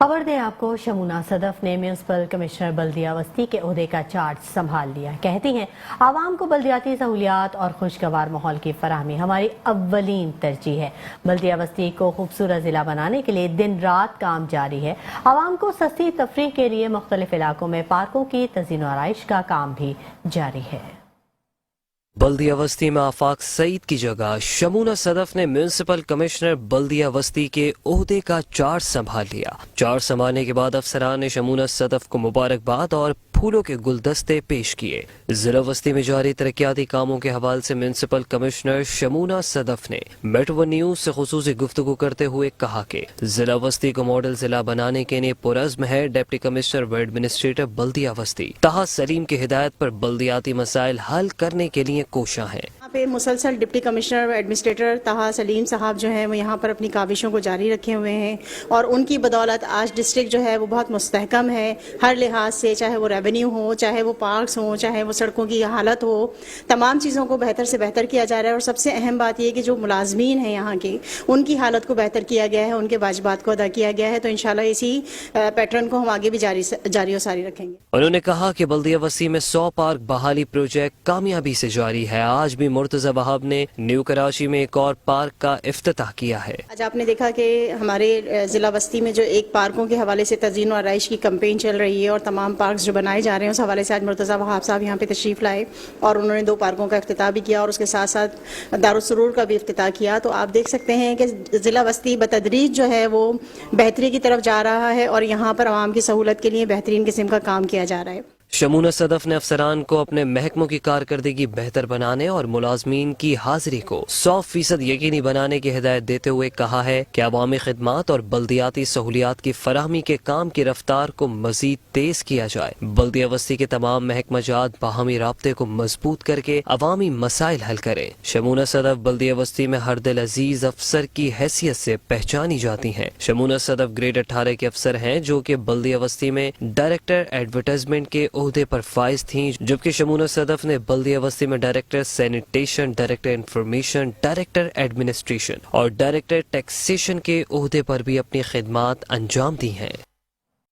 خبر دیں آپ کو، شمونا صدف نے میونسپل کمشنر بلدیہ وسطی کے عہدے کا چارج سنبھال لیا۔ کہتی ہیں عوام کو بلدیاتی سہولیات اور خوشگوار ماحول کی فراہمی ہماری اولین ترجیح ہے۔ بلدیہ وسطی کو خوبصورت ضلع بنانے کے لیے دن رات کام جاری ہے۔ عوام کو سستی تفریح کے لیے مختلف علاقوں میں پارکوں کی تزئین و آرائش کا کام بھی جاری ہے۔ بلدیہ وسطی میں آفاق سعید کی جگہ شمونا صدف نے میونسپل کمشنر بلدیہ وسطی کے عہدے کا چارج سنبھال لیا۔ چارج سنبھالنے کے بعد افسران نے شمونا صدف کو مبارکباد اور پھولوں کے گلدستے پیش کیے۔ ضلع وسطی میں جاری ترقیاتی کاموں کے حوالے سے میونسپل کمشنر شمونا صدف نے میٹرو نیوز سے خصوصی گفتگو کرتے ہوئے کہا کہ ضلع وسطی کو ماڈل ضلع بنانے کے لیے پرعزم ہے۔ ڈپٹی کمشنر و ایڈمنسٹریٹر بلدیہ وسطی طاہر سلیم کی ہدایت پر بلدیاتی مسائل حل کرنے کے لیے کوشاں ہیں۔ یہاں پہ مسلسل ڈپٹی کمشنر و ایڈمنسٹریٹر طاہر سلیم صاحب جو ہیں وہ یہاں پر اپنی کاوشوں کو جاری رکھے ہوئے ہیں، اور ان کی بدولت آج ڈسٹرکٹ جو ہے وہ بہت مستحکم ہے ہر لحاظ سے، چاہے وہ ریونیو ہو، چاہے وہ پارکس ہوں، چاہے وہ سڑکوں کی حالت ہو، تمام چیزوں کو بہتر سے بہتر کیا جا رہا ہے۔ اور سب سے اہم بات یہ کہ جو ملازمین ہیں یہاں کے، ان کی حالت کو بہتر کیا گیا ہے، ان کے واجبات کو ادا کیا گیا ہے۔ تو انشاءاللہ اسی پیٹرن کو ہم آگے بھی جاری و ساری رکھیں گے۔ انہوں نے کہا کہ بلدیہ وسطی میں 100 پارک بحالی پروجیکٹ کامیابی سے جاری ہے۔ آج بھی مرتضی وہاب نے نیو کراچی میں ایک اور پارک کا افتتاح کیا ہے۔ آج آپ نے دیکھا کہ ہمارے ضلع وسطی میں جو ایک پارکوں کے حوالے سے تزئین و آرائش کی کمپین چل رہی ہے، اور تمام پارکس جو بنائے جا رہے ہیں، اس حوالے سے آج مرتضی وہاب صاحب یہاں پہ تشریف لائے اور انہوں نے 2 پارکوں کا افتتاح بھی کیا، اور اس کے ساتھ ساتھ دارالسرور کا بھی افتتاح کیا۔ تو آپ دیکھ سکتے ہیں کہ ضلع وسطی بتدریج جو ہے وہ بہتری کی طرف جا رہا ہے، اور یہاں پر عوام کی سہولت کے لیے بہترین قسم کا کام کیا جا رہا ہے۔ شمونا صدف نے افسران کو اپنے محکموں کی کارکردگی بہتر بنانے اور ملازمین کی حاضری کو 100% یقینی بنانے کی ہدایت دیتے ہوئے کہا ہے کہ عوامی خدمات اور بلدیاتی سہولیات کی فراہمی کے کام کی رفتار کو مزید تیز کیا جائے۔ بلدیہ وسطی کے تمام محکمہ جات باہمی رابطے کو مضبوط کر کے عوامی مسائل حل کریں۔ شمونا صدف بلدیہ وسطی میں ہر دل عزیز افسر کی حیثیت سے پہچانی جاتی ہیں۔ شمونا صدف گریڈ 18 کے افسر ہیں، جو کہ بلدیہ وسطی میں ڈائریکٹر ایڈورٹائزمنٹ کے عہدے پر فائز تھیں، جبکہ شمونا صدف نے بلدیہ وسطی میں director sanitation, director information, director administration اور ڈائریکٹر ٹیکسیشن کے عہدے پر بھی اپنی خدمات انجام دی ہیں۔